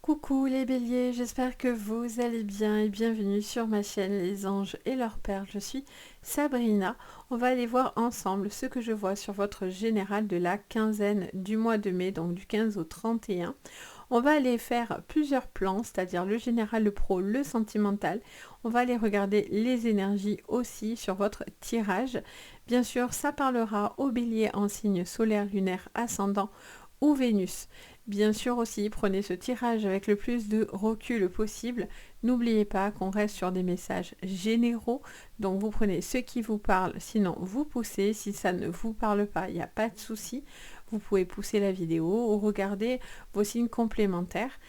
Coucou les béliers, j'espère que vous allez bien et bienvenue sur ma chaîne Les Anges et leurs perles. Je suis Sabrina. On va aller voir ensemble ce que je vois sur votre général de la quinzaine du mois de mai, donc du 15 au 31. On va aller faire plusieurs plans, c'est-à-dire le général, le pro, le sentimental. On va aller regarder les énergies aussi sur votre tirage. Bien sûr, ça parlera aux béliers en signe solaire, lunaire, ascendant ou Vénus. Bien sûr aussi, prenez ce tirage avec le plus de recul possible. N'oubliez pas qu'on reste sur des messages généraux. Donc vous prenez ce qui vous parle, sinon vous poussez. Si ça ne vous parle pas, il n'y a pas de souci. Vous pouvez pousser la vidéo ou regarder vos signes complémentaires.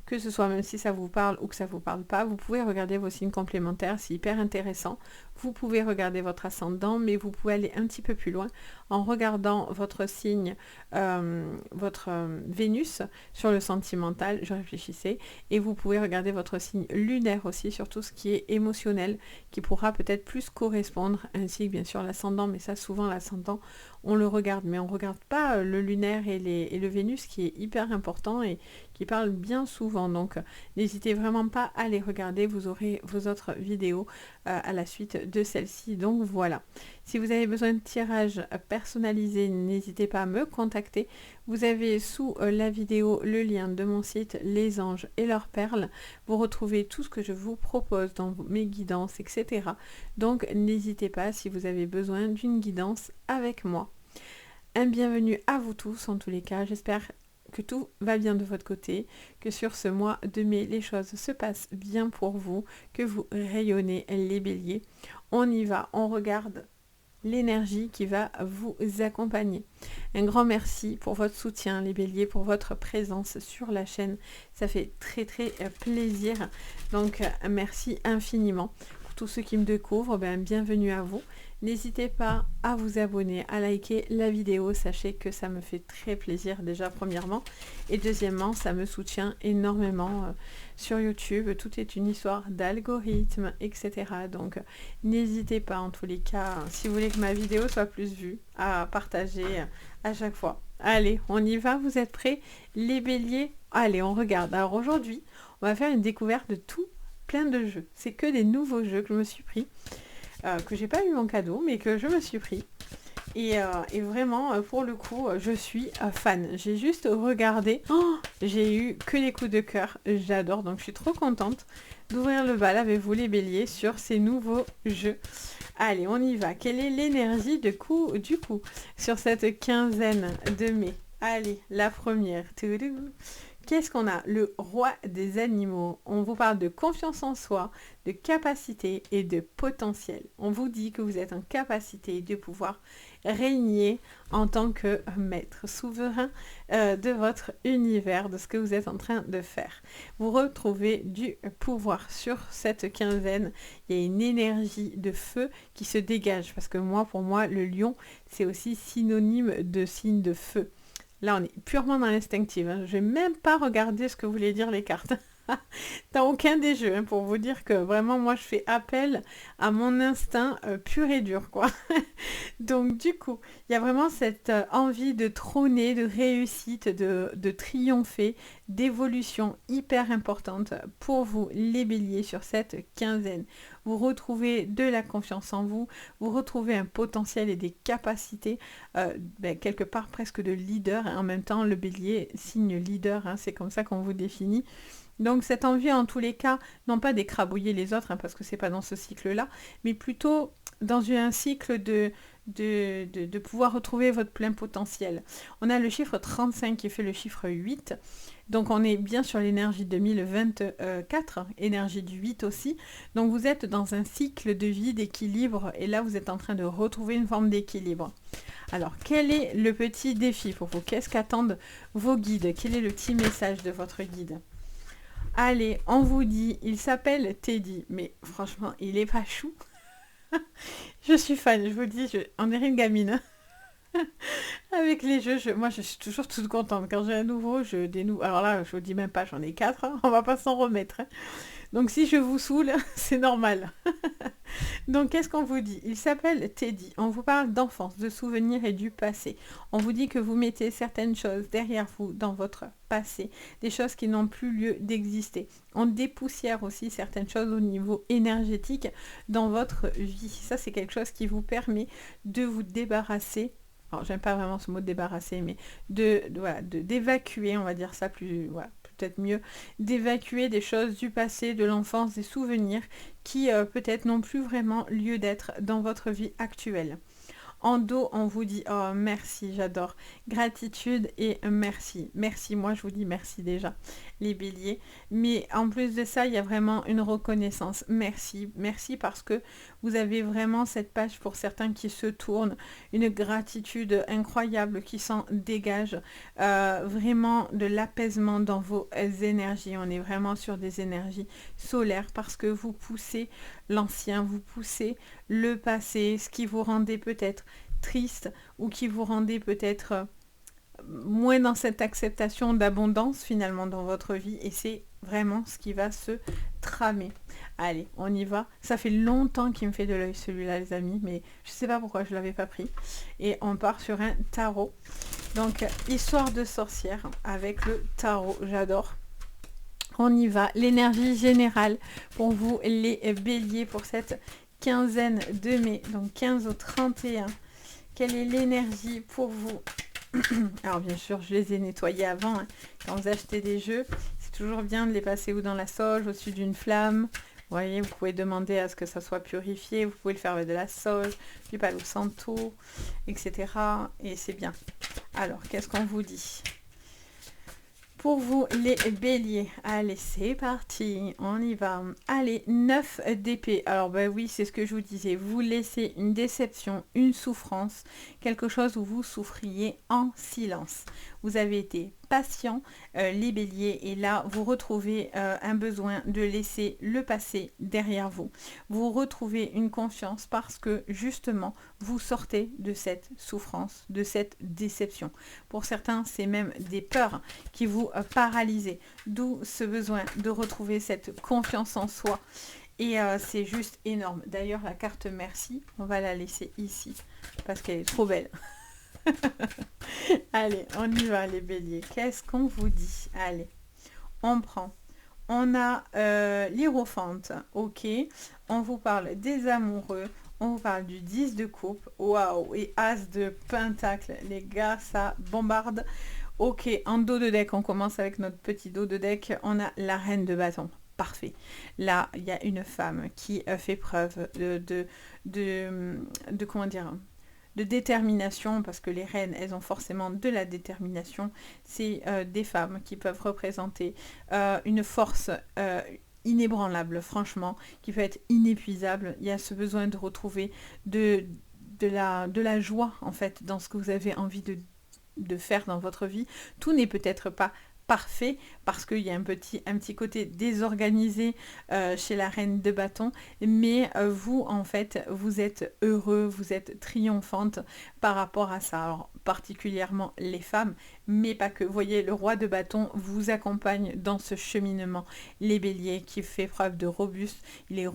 Que ce soit même si ça vous parle ou que ça ne vous parle pas, vous pouvez regarder vos signes complémentaires, c'est hyper intéressant. Vous pouvez regarder votre ascendant, mais vous pouvez aller un petit peu plus loin en regardant votre signe, votre Vénus sur le sentimental, je réfléchissais, et vous pouvez regarder votre signe lunaire aussi sur tout ce qui est émotionnel, qui pourra peut-être plus correspondre, ainsi que bien sûr l'ascendant, mais ça souvent l'ascendant, on le regarde, mais on ne regarde pas le lunaire et le Vénus qui est hyper important et qui parle bien souvent. Donc n'hésitez vraiment pas à les regarder, vous aurez vos autres vidéos à la suite de celle-ci. Donc voilà, si vous avez besoin de tirage personnalisé, n'hésitez pas à me contacter. Vous avez sous la vidéo le lien de mon site Les Anges et leurs perles. Vous retrouvez tout ce que je vous propose dans mes guidances, etc. Donc n'hésitez pas si vous avez besoin d'une guidance avec moi. Un bienvenue à vous tous en tous les cas, j'espère que tout va bien de votre côté, que sur ce mois de mai, les choses se passent bien pour vous, que vous rayonnez les béliers. On y va, on regarde l'énergie qui va vous accompagner. Un grand merci pour votre soutien les béliers, pour votre présence sur la chaîne. Ça fait très plaisir. Donc merci infiniment. Pour tous ceux qui me découvrent, bienvenue à vous. N'hésitez pas à vous abonner, à liker la vidéo. Sachez que ça me fait très plaisir déjà premièrement. Et deuxièmement, ça me soutient énormément sur YouTube. Tout est une histoire d'algorithme, etc. Donc n'hésitez pas en tous les cas, si vous voulez que ma vidéo soit plus vue, à partager à chaque fois. Allez, on y va, vous êtes prêts les béliers? Allez, on regarde. Alors aujourd'hui, on va faire une découverte de tout plein de jeux. C'est que des nouveaux jeux que je me suis pris. Que j'ai pas eu en cadeau, mais que je me suis pris. Et vraiment, pour le coup, je suis fan. J'ai juste regardé. Oh, j'ai eu que des coups de cœur. J'adore, donc je suis trop contente d'ouvrir le bal avec vous les béliers sur ces nouveaux jeux. Allez, on y va. Quelle est l'énergie du coup sur cette quinzaine de mai? Allez, la première. Qu'est-ce qu'on a? Le roi des animaux. On vous parle de confiance en soi, de capacité et de potentiel. On vous dit que vous êtes en capacité de pouvoir régner en tant que maître souverain de votre univers, de ce que vous êtes en train de faire. Vous retrouvez du pouvoir sur cette quinzaine. Il y a une énergie de feu qui se dégage parce que pour moi, le lion, c'est aussi synonyme de signe de feu. Là, on est purement dans l'instinctive. Je ne vais même pas regarder ce que voulaient dire les cartes. Dans aucun des jeux, pour vous dire que vraiment, moi, je fais appel à mon instinct pur et dur, quoi. Donc, du coup, il y a vraiment cette envie de trôner, de réussite, de triompher, d'évolution hyper importante pour vous, les béliers, sur cette quinzaine. Vous retrouvez de la confiance en vous, vous retrouvez un potentiel et des capacités, quelque part presque de leader, en même temps, le bélier, signe leader, c'est comme ça qu'on vous définit. Donc cette envie en tous les cas, non pas d'écrabouiller les autres, parce que c'est pas dans ce cycle-là, mais plutôt dans un cycle de pouvoir retrouver votre plein potentiel. On a le chiffre 35 qui fait le chiffre 8, donc on est bien sur l'énergie 2024, énergie du 8 aussi, donc vous êtes dans un cycle de vie, d'équilibre, et là vous êtes en train de retrouver une forme d'équilibre. Alors quel est le petit défi pour vous? Qu'est-ce qu'attendent vos guides? Quel est le petit message de votre guide? Allez, on vous dit, il s'appelle Teddy, mais franchement, il est pas chou. Je suis fan, je vous dis, on dirait une gamine. Avec les jeux, moi je suis toujours toute contente. Quand j'ai un nouveau jeu, des nouveaux. Alors là, je vous dis même pas, j'en ai quatre, hein, on va pas s'en remettre, hein. Donc si je vous saoule, c'est normal. Donc qu'est-ce qu'on vous dit? Il s'appelle Teddy. On vous parle d'enfance, de souvenirs et du passé. On vous dit que vous mettez certaines choses derrière vous dans votre passé, des choses qui n'ont plus lieu d'exister. On dépoussière aussi certaines choses au niveau énergétique dans votre vie. Ça, c'est quelque chose qui vous permet de vous débarrasser. Alors, j'aime pas vraiment ce mot débarrasser, mais voilà, d'évacuer, on va dire ça plus, voilà, peut-être mieux, d'évacuer des choses du passé, de l'enfance, des souvenirs qui peut-être n'ont plus vraiment lieu d'être dans votre vie actuelle. En dos, on vous dit oh merci, j'adore. Gratitude et merci. Merci, moi je vous dis merci déjà, les béliers. Mais en plus de ça, il y a vraiment une reconnaissance. Merci, merci parce que vous avez vraiment cette page pour certains qui se tournent, une gratitude incroyable qui s'en dégage, vraiment de l'apaisement dans vos énergies. On est vraiment sur des énergies solaires parce que vous poussez l'ancien, vous poussez le passé, ce qui vous rendait peut-être triste ou qui vous rendait peut-être moins dans cette acceptation d'abondance finalement dans votre vie, et c'est vraiment ce qui va se tramer. Allez, on y va. Ça fait longtemps qu'il me fait de l'œil celui-là les amis, mais je sais pas pourquoi je l'avais pas pris. Et on part sur un tarot. Donc histoire de sorcière avec le tarot, j'adore. On y va. L'énergie générale pour vous les béliers pour cette quinzaine de mai, donc 15 au 31. Quelle est l'énergie pour vous? Alors bien sûr, je les ai nettoyés avant, hein. Quand vous achetez des jeux, c'est toujours bien de les passer ou dans la sauge, au-dessus d'une flamme. Vous voyez, vous pouvez demander à ce que ça soit purifié, vous pouvez le faire avec de la sauge, du palo santo, etc. Et c'est bien. Alors, qu'est-ce qu'on vous dit? Pour vous les béliers, allez c'est parti, on y va. Allez, 9 d'épée. Alors ben oui, c'est ce que je vous disais, vous laissez une déception, une souffrance, quelque chose où vous souffriez en silence. Vous avez été patient, les béliers, et là vous retrouvez un besoin de laisser le passé derrière vous. Vous retrouvez une confiance parce que justement vous sortez de cette souffrance, de cette déception. Pour certains, c'est même des peurs qui vous paralysent, d'où ce besoin de retrouver cette confiance en soi. Et c'est juste énorme. D'ailleurs, la carte merci, on va la laisser ici parce qu'elle est trop belle. Allez, on y va les béliers. Qu'est-ce qu'on vous dit? Allez, on prend. On a l'hiérophante, ok. On vous parle des amoureux. On vous parle du 10 de coupe. Waouh. Et as de pentacle. Les gars, ça bombarde. Ok, en dos de deck, on commence avec notre petit dos de deck. On a la reine de bâton. Parfait. Là, il y a une femme qui fait preuve de comment dire, de détermination, parce que les reines, elles ont forcément de la détermination. C'est des femmes qui peuvent représenter une force inébranlable, franchement, qui peut être inépuisable. Il y a ce besoin de retrouver de la joie, en fait, dans ce que vous avez envie de faire dans votre vie. Tout n'est peut-être pas parfait parce qu'il y a un petit côté désorganisé chez la reine de bâton, mais vous en fait vous êtes heureux, vous êtes triomphante par rapport à ça. Alors particulièrement les femmes, mais pas que. Vous voyez, le roi de bâton vous accompagne dans ce cheminement. Les béliers, qui fait preuve de robuste, il est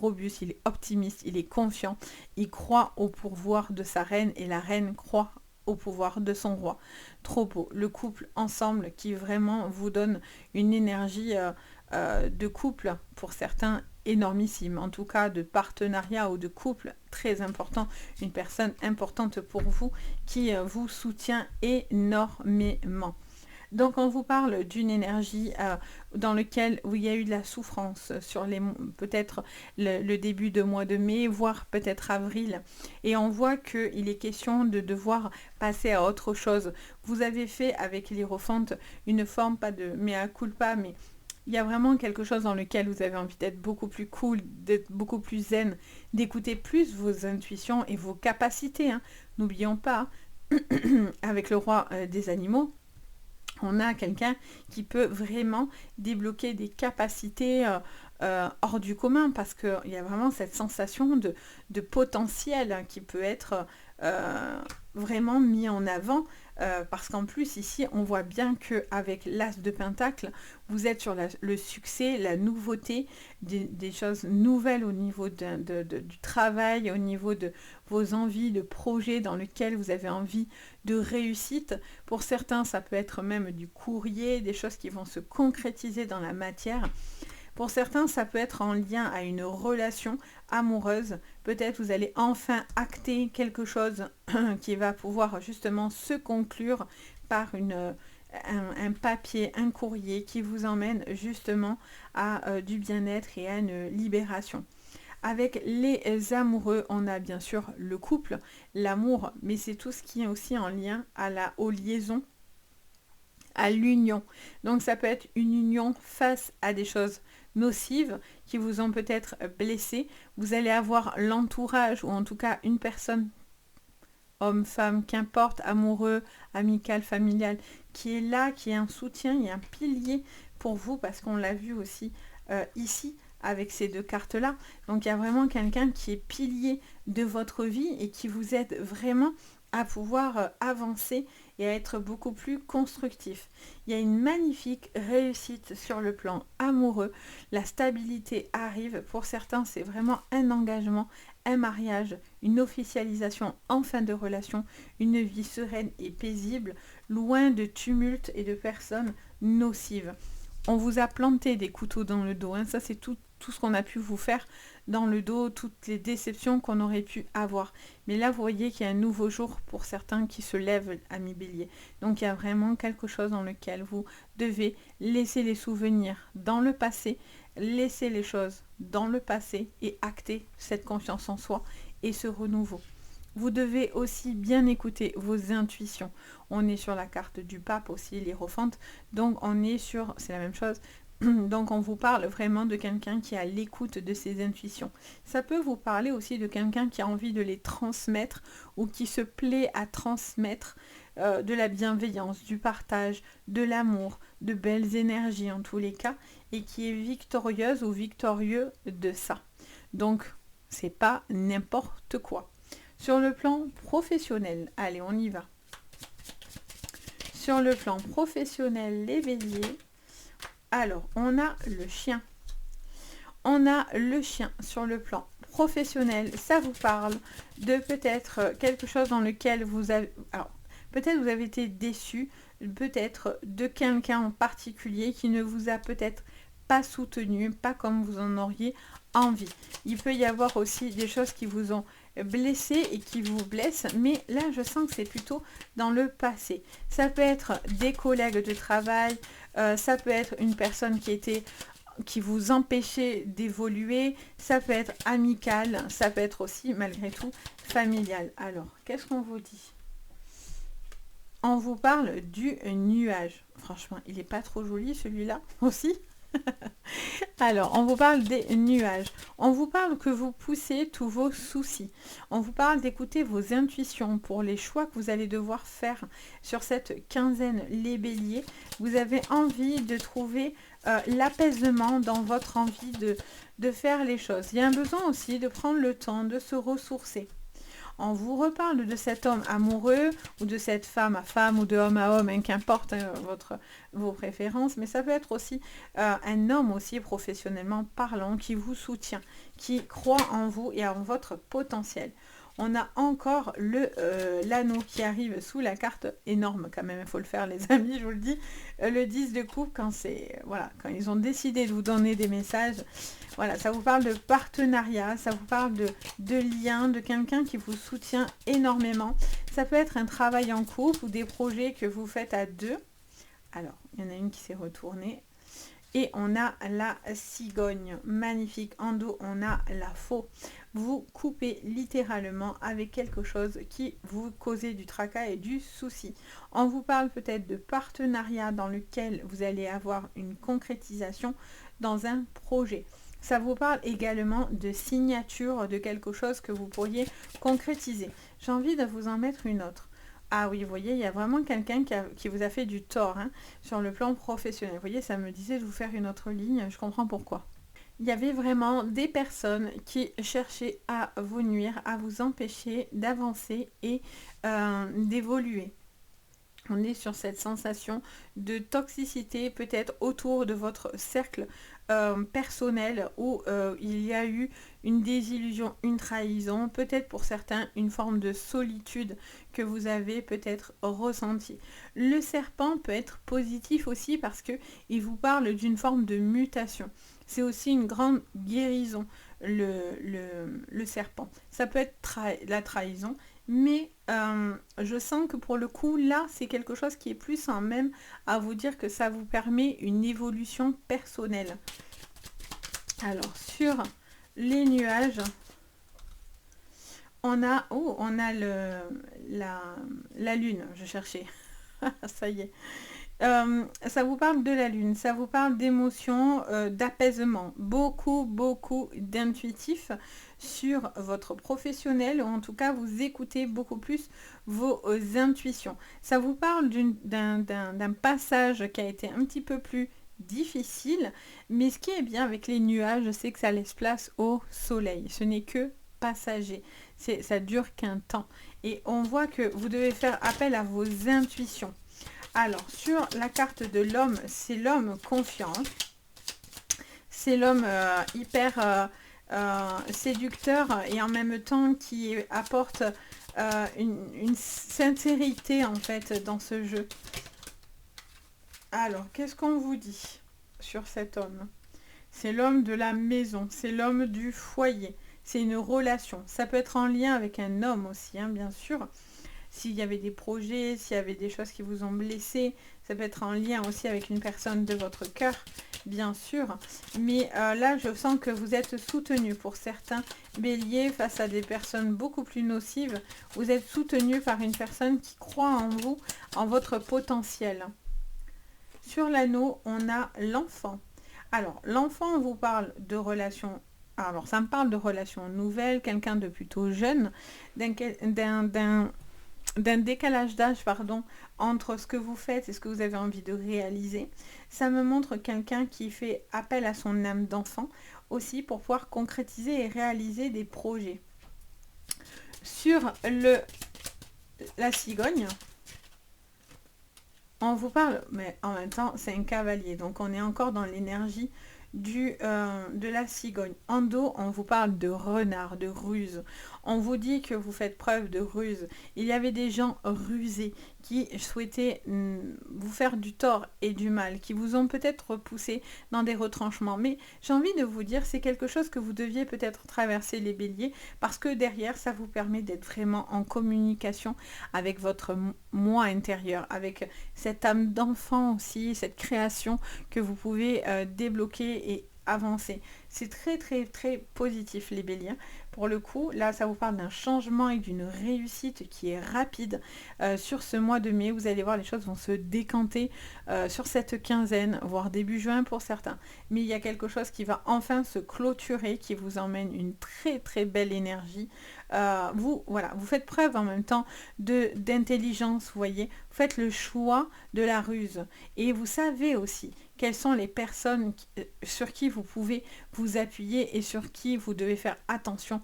optimiste, il est confiant, il croit au pouvoir de sa reine et la reine croit au pouvoir de son roi. Trop beau. Le couple ensemble qui vraiment vous donne une énergie de couple, pour certains énormissime, en tout cas de partenariat ou de couple très important, une personne importante pour vous qui vous soutient énormément. Donc on vous parle d'une énergie dans laquelle où il y a eu de la souffrance sur peut-être le début de mois de mai, voire peut-être avril. Et on voit qu'il est question de devoir passer à autre chose. Vous avez fait avec l'hiérophante une forme, pas de mea culpa, mais il y a vraiment quelque chose dans lequel vous avez envie d'être beaucoup plus cool, d'être beaucoup plus zen, d'écouter plus vos intuitions et vos capacités, hein. N'oublions pas, avec le roi des animaux, on a quelqu'un qui peut vraiment débloquer des capacités hors du commun, parce qu'il y a vraiment cette sensation de potentiel, hein, qui peut être vraiment mis en avant, parce qu'en plus ici on voit bien que avec l'as de pentacle vous êtes sur le succès, la nouveauté, des choses nouvelles au niveau du travail, au niveau de vos envies, de projets dans lesquels vous avez envie de réussite. Pour certains ça peut être même du courrier, des choses qui vont se concrétiser dans la matière. Pour certains, ça peut être en lien à une relation amoureuse. Peut-être vous allez enfin acter quelque chose qui va pouvoir justement se conclure par un papier, un courrier qui vous emmène justement à du bien-être et à une libération. Avec les amoureux, on a bien sûr le couple, l'amour, mais c'est tout ce qui est aussi en lien aux liaisons, à l'union. Donc ça peut être une union face à des choses nocives qui vous ont peut-être blessé. Vous allez avoir l'entourage ou en tout cas une personne, homme, femme, qu'importe, amoureux, amical, familial, qui est là, qui est un soutien et un pilier pour vous, parce qu'on l'a vu aussi ici avec ces deux cartes-là. Donc il y a vraiment quelqu'un qui est pilier de votre vie et qui vous aide vraiment à pouvoir avancer et à être beaucoup plus constructif. Il y a une magnifique réussite sur le plan amoureux. La stabilité arrive. Pour certains, c'est vraiment un engagement, un mariage, une officialisation en fin de relation, une vie sereine et paisible, loin de tumulte et de personnes nocives. On vous a planté des couteaux dans le dos, hein. Ça c'est tout ce qu'on a pu vous faire dans le dos, toutes les déceptions qu'on aurait pu avoir. Mais là, vous voyez qu'il y a un nouveau jour pour certains qui se lèvent, amis Bélier. Donc il y a vraiment quelque chose dans lequel vous devez laisser les souvenirs dans le passé, laisser les choses dans le passé et acter cette confiance en soi et ce renouveau. Vous devez aussi bien écouter vos intuitions. On est sur la carte du pape aussi, l'hiérophante. Donc on est sur, c'est la même chose. Donc on vous parle vraiment de quelqu'un qui est à l'écoute de ses intuitions. Ça peut vous parler aussi de quelqu'un qui a envie de les transmettre ou qui se plaît à transmettre de la bienveillance, du partage, de l'amour, de belles énergies en tous les cas, et qui est victorieuse ou victorieux de ça. Donc c'est pas n'importe quoi. Sur le plan professionnel, allez, on y va. Sur le plan professionnel, les béliers, alors, on a le chien. On a le chien sur le plan professionnel. Ça vous parle de peut-être quelque chose dans lequel vous avez... Alors, peut-être vous avez été déçu, peut-être de quelqu'un en particulier qui ne vous a peut-être pas soutenu, pas comme vous en auriez envie. Il peut y avoir aussi des choses qui vous ont blessé et qui vous blessent, mais là je sens que c'est plutôt dans le passé. Ça peut être des collègues de travail, ça peut être une personne qui vous empêchait d'évoluer, ça peut être amical, ça peut être aussi malgré tout familial. Alors, qu'est-ce qu'on vous dit? On vous parle du nuage. Franchement, il n'est pas trop joli celui-là aussi. Alors, on vous parle des nuages. On vous parle que vous poussez tous vos soucis. On vous parle d'écouter vos intuitions pour les choix que vous allez devoir faire sur cette quinzaine, les béliers. Vous avez envie de trouver l'apaisement dans votre envie de faire les choses. Il y a un besoin aussi de prendre le temps de se ressourcer. On vous reparle de cet homme amoureux ou de cette femme à femme ou de homme à homme, hein, qu'importe vos préférences, mais ça peut être aussi un homme aussi professionnellement parlant qui vous soutient, qui croit en vous et en votre potentiel. On a encore l'anneau qui arrive sous la carte, énorme quand même, il faut le faire les amis, je vous le dis, le 10 de coupe quand quand ils ont décidé de vous donner des messages, voilà, ça vous parle de partenariat, ça vous parle de lien, de quelqu'un qui vous soutient énormément. Ça peut être un travail en couple ou des projets que vous faites à deux. Alors, il y en a une qui s'est retournée. Et on a la cigogne, magnifique. En dos, on a la faux. Vous coupez littéralement avec quelque chose qui vous cause du tracas et du souci. On vous parle peut-être de partenariat dans lequel vous allez avoir une concrétisation dans un projet. Ça vous parle également de signature de quelque chose que vous pourriez concrétiser. J'ai envie de vous en mettre une autre. Ah oui, vous voyez, il y a vraiment quelqu'un qui vous a fait du tort, hein, sur le plan professionnel. Vous voyez, ça me disait de vous faire une autre ligne, je comprends pourquoi. Il y avait vraiment des personnes qui cherchaient à vous nuire, à vous empêcher d'avancer et d'évoluer. On est sur cette sensation de toxicité peut-être autour de votre cercle personnel où il y a eu une désillusion, une trahison, peut-être pour certains une forme de solitude que vous avez peut-être ressentie. Le serpent peut être positif aussi parce que il vous parle d'une forme de mutation. C'est aussi une grande guérison, le serpent. Ça peut être la trahison, mais je sens que pour le coup, là, c'est quelque chose qui est plus en même à vous dire que ça vous permet une évolution personnelle. Alors, sur les nuages, on a la lune, je cherchais. Ça y est. Ça vous parle de la lune, ça vous parle d'émotions, d'apaisement, beaucoup d'intuitif sur votre professionnel, ou en tout cas vous écoutez beaucoup plus vos intuitions. Ça vous parle d'un passage qui a été un petit peu plus difficile, mais ce qui est bien avec les nuages, c'est que ça laisse place au soleil. Ce n'est que passager, ça dure qu'un temps. Et on voit que vous devez faire appel à vos intuitions. Alors, sur la carte de l'homme, c'est l'homme confiant. C'est l'homme hyper séducteur et en même temps qui apporte une sincérité en fait dans ce jeu. Alors, qu'est-ce qu'on vous dit sur cet homme? C'est l'homme de la maison, c'est l'homme du foyer, c'est une relation. Ça peut être en lien avec un homme aussi, hein, bien sûr. S'il y avait des projets, s'il y avait des choses qui vous ont blessé, ça peut être en lien aussi avec une personne de votre cœur, bien sûr. Mais là, je sens que vous êtes soutenu pour certains béliers face à des personnes beaucoup plus nocives. Vous êtes soutenu par une personne qui croit en vous, en votre potentiel. Sur l'anneau, on a l'enfant. Alors, l'enfant, on vous parle de relations. Alors, ça me parle de relations nouvelles, quelqu'un de plutôt jeune, d'un décalage d'âge, pardon, entre ce que vous faites et ce que vous avez envie de réaliser. Ça me montre quelqu'un qui fait appel à son âme d'enfant aussi pour pouvoir concrétiser et réaliser des projets. Sur la cigogne, on vous parle, mais en même temps, c'est un cavalier, donc on est encore dans l'énergie de la cigogne. En dos, on vous parle de renard, de ruse. On vous dit que vous faites preuve de ruse. Il y avait des gens rusés qui souhaitaient vous faire du tort et du mal, qui vous ont peut-être poussé dans des retranchements. Mais j'ai envie de vous dire, c'est quelque chose que vous deviez peut-être traverser, les béliers, parce que derrière, ça vous permet d'être vraiment en communication avec votre moi intérieur, avec cette âme d'enfant aussi, cette création que vous pouvez débloquer et avancer. C'est très positif, les béliers. Pour le coup, là, ça vous parle d'un changement et d'une réussite qui est rapide. Sur ce mois de mai, vous allez voir, les choses vont se décanter sur cette quinzaine, voire début juin pour certains. Mais il y a quelque chose qui va enfin se clôturer, qui vous emmène une très belle énergie. Vous faites preuve en même temps d'intelligence, vous voyez. Vous faites le choix de la ruse. Et vous savez aussi quelles sont les personnes sur qui vous pouvez vous appuyer et sur qui vous devez faire attention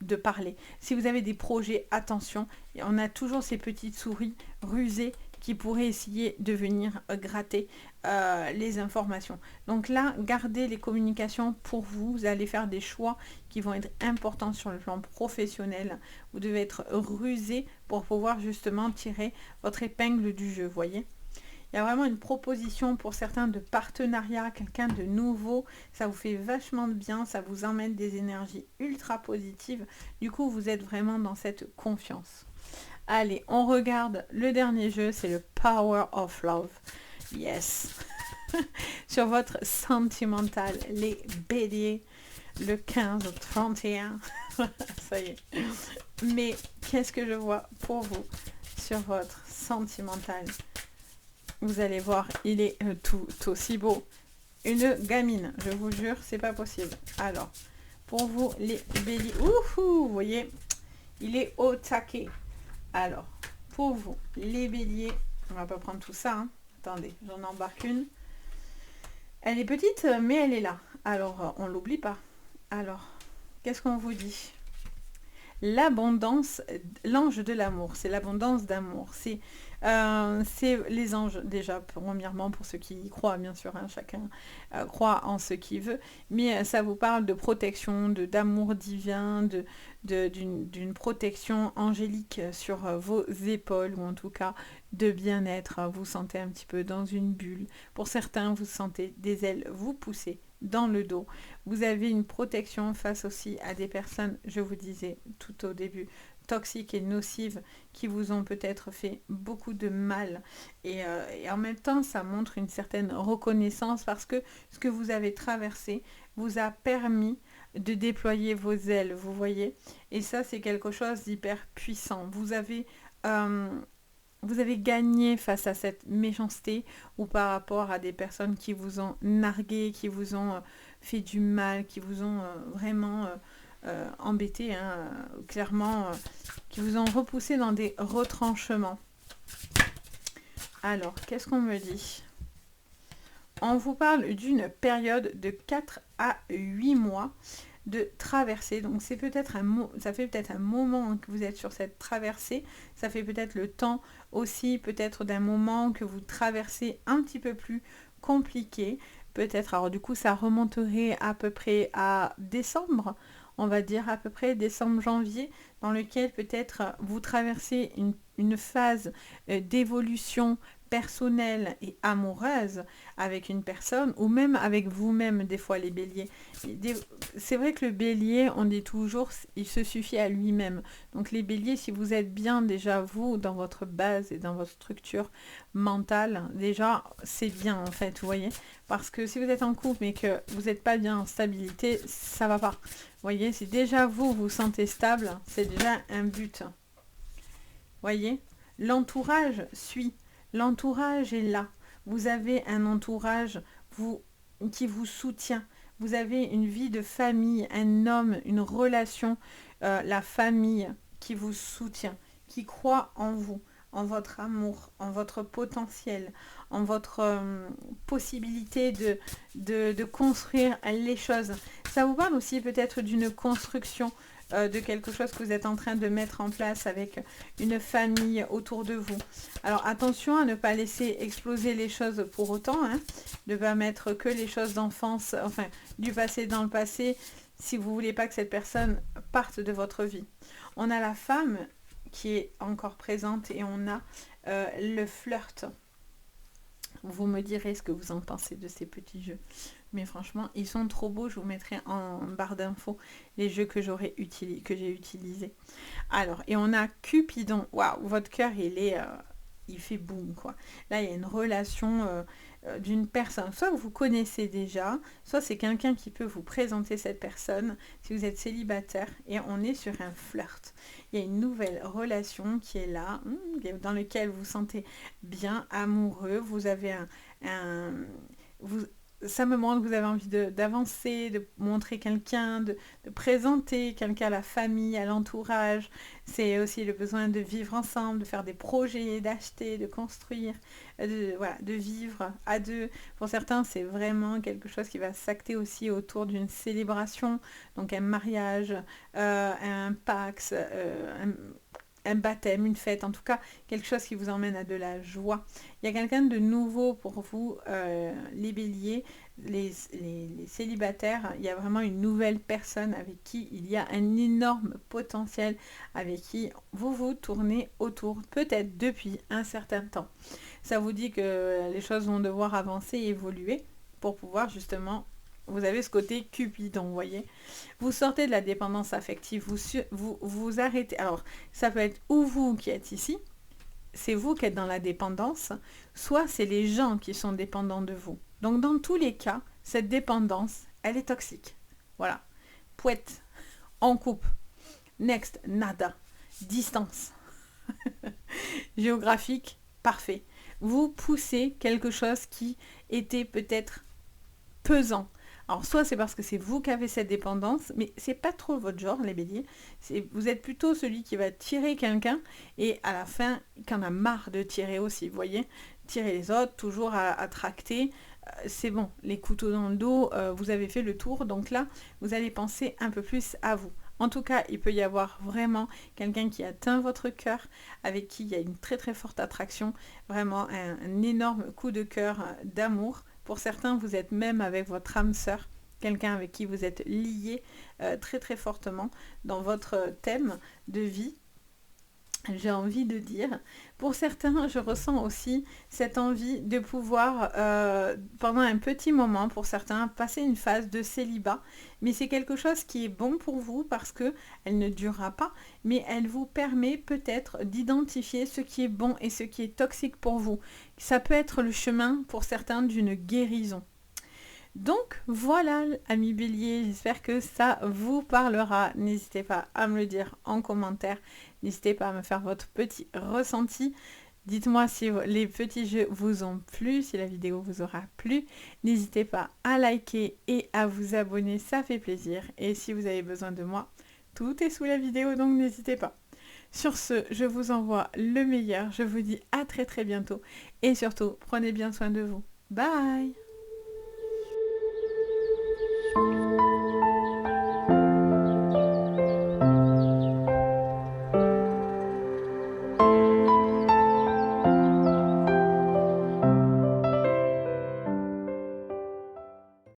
de parler. Si vous avez des projets, attention, on a toujours ces petites souris rusées qui pourraient essayer de venir gratter les informations. Donc là, gardez les communications pour vous. Vous allez faire des choix qui vont être importants sur le plan professionnel. Vous devez être rusé pour pouvoir justement tirer votre épingle du jeu, voyez. Il y a vraiment une proposition pour certains de partenariat, quelqu'un de nouveau. Ça vous fait vachement de bien, ça vous emmène des énergies ultra positives. Du coup, vous êtes vraiment dans cette confiance. Allez, on regarde le dernier jeu, c'est le Power of Love. Yes. Sur votre sentimental, les béliers, le 15 au 31. Ça y est. Mais qu'est-ce que je vois pour vous sur votre sentimental? Vous allez voir, il est tout aussi beau. Une gamine, je vous jure, c'est pas possible. Alors, pour vous, les béliers, vous voyez, il est au taquet. Alors, pour vous, les béliers, on va pas prendre tout ça, hein. Attendez, j'en embarque une. Elle est petite, mais elle est là. Alors, on l'oublie pas. Alors, qu'est-ce qu'on vous dit? L'abondance, l'ange de l'amour, c'est l'abondance d'amour. C'est les anges, déjà, premièrement, pour ceux qui y croient, bien sûr, hein, chacun croit en ce qu'il veut, mais ça vous parle de protection, d'amour divin, d'une protection angélique sur vos épaules, ou en tout cas de bien-être. Vous sentez un petit peu dans une bulle. Pour certains, vous sentez des ailes vous pousser dans le dos. Vous avez une protection face aussi à des personnes, je vous disais tout au début, toxiques et nocives qui vous ont peut-être fait beaucoup de mal. Et en même temps, ça montre une certaine reconnaissance parce que ce que vous avez traversé vous a permis de déployer vos ailes, vous voyez. Et ça, c'est quelque chose d'hyper puissant. Vous avez gagné face à cette méchanceté ou par rapport à des personnes qui vous ont nargué, qui vous ont fait du mal, qui vous ont vraiment embêté, hein, clairement, qui vous ont repoussé dans des retranchements. Alors, qu'est-ce qu'on me dit? On vous parle d'une période de 4 à 8 mois de traversée. Donc c'est peut-être ça fait peut-être un moment que vous êtes sur cette traversée. Ça fait peut-être le temps aussi peut-être d'un moment que vous traversez un petit peu plus compliqué. Peut-être, alors du coup ça remonterait à peu près à décembre, on va dire à peu près décembre-janvier, dans lequel peut-être vous traversez une phase d'évolution personnelle et amoureuse avec une personne ou même avec vous-même, des fois les béliers. C'est vrai que le bélier, on dit toujours, il se suffit à lui-même. Donc les béliers, si vous êtes bien déjà vous, dans votre base et dans votre structure mentale, déjà c'est bien en fait, vous voyez. Parce que si vous êtes en couple mais que vous n'êtes pas bien en stabilité, ça va pas. Vous voyez, si déjà vous vous sentez stable, c'est déjà un but. Voyez, l'entourage suit. L'entourage est là. Vous avez un entourage qui vous soutient. Vous avez une vie de famille, un homme, une relation, la famille qui vous soutient, qui croit en vous, en votre amour, en votre potentiel, en votre possibilité de construire les choses. Ça vous parle aussi peut-être d'une construction de quelque chose que vous êtes en train de mettre en place avec une famille autour de vous. Alors attention à ne pas laisser exploser les choses pour autant, hein, de ne pas mettre que les choses d'enfance, enfin du passé dans le passé, si vous ne voulez pas que cette personne parte de votre vie. On a la femme qui est encore présente et on a le flirt. Vous me direz ce que vous en pensez de ces petits jeux. Mais franchement, ils sont trop beaux. Je vous mettrai en barre d'infos les jeux que j'ai utilisés. Alors, et on a Cupidon. Waouh, votre cœur, il fait boum, quoi. Là, il y a une relation d'une personne. Soit vous connaissez déjà, soit c'est quelqu'un qui peut vous présenter cette personne si vous êtes célibataire. Et on est sur un flirt. Il y a une nouvelle relation qui est là, dans laquelle vous vous sentez bien, amoureux. Vous avez ça me montre que vous avez envie d'avancer, de montrer quelqu'un, de présenter quelqu'un à la famille, à l'entourage. C'est aussi le besoin de vivre ensemble, de faire des projets, d'acheter, de construire, de vivre à deux. Pour certains, c'est vraiment quelque chose qui va s'acter aussi autour d'une célébration, donc un mariage, un pax, un baptême, une fête, en tout cas quelque chose qui vous emmène à de la joie. Il y a quelqu'un de nouveau pour vous, les béliers, les célibataires. Il y a vraiment une nouvelle personne avec qui il y a un énorme potentiel, avec qui vous tournez autour, peut-être depuis un certain temps. Ça vous dit que les choses vont devoir avancer et évoluer pour pouvoir justement... Vous avez ce côté Cupidon, vous voyez. Vous sortez de la dépendance affective, vous arrêtez. Alors, ça peut être ou vous qui êtes ici, c'est vous qui êtes dans la dépendance, soit c'est les gens qui sont dépendants de vous. Donc, dans tous les cas, cette dépendance, elle est toxique. Voilà. Pouette, on coupe. Next, nada. Distance. Géographique, parfait. Vous poussez quelque chose qui était peut-être pesant. Alors, soit c'est parce que c'est vous qui avez cette dépendance, mais c'est pas trop votre genre, les béliers. Vous êtes plutôt celui qui va tirer quelqu'un et à la fin, qui en a marre de tirer aussi, vous voyez. Tirer les autres, toujours à tracter. c'est bon, les couteaux dans le dos, vous avez fait le tour, donc là, vous allez penser un peu plus à vous. En tout cas, il peut y avoir vraiment quelqu'un qui atteint votre cœur, avec qui il y a une très très forte attraction, vraiment un énorme coup de cœur d'amour. Pour certains, vous êtes même avec votre âme sœur, quelqu'un avec qui vous êtes lié très très fortement dans votre thème de vie. J'ai envie de dire. Pour certains, je ressens aussi cette envie de pouvoir, pendant un petit moment, pour certains, passer une phase de célibat. Mais c'est quelque chose qui est bon pour vous parce que elle ne durera pas, mais elle vous permet peut-être d'identifier ce qui est bon et ce qui est toxique pour vous. Ça peut être le chemin, pour certains, d'une guérison. Donc voilà, amis bélier, j'espère que ça vous parlera. N'hésitez pas à me le dire en commentaire. N'hésitez pas à me faire votre petit ressenti. Dites-moi si les petits jeux vous ont plu, si la vidéo vous aura plu. N'hésitez pas à liker et à vous abonner, ça fait plaisir. Et si vous avez besoin de moi, tout est sous la vidéo, donc n'hésitez pas. Sur ce, je vous envoie le meilleur. Je vous dis à très très bientôt. Et surtout, prenez bien soin de vous. Bye!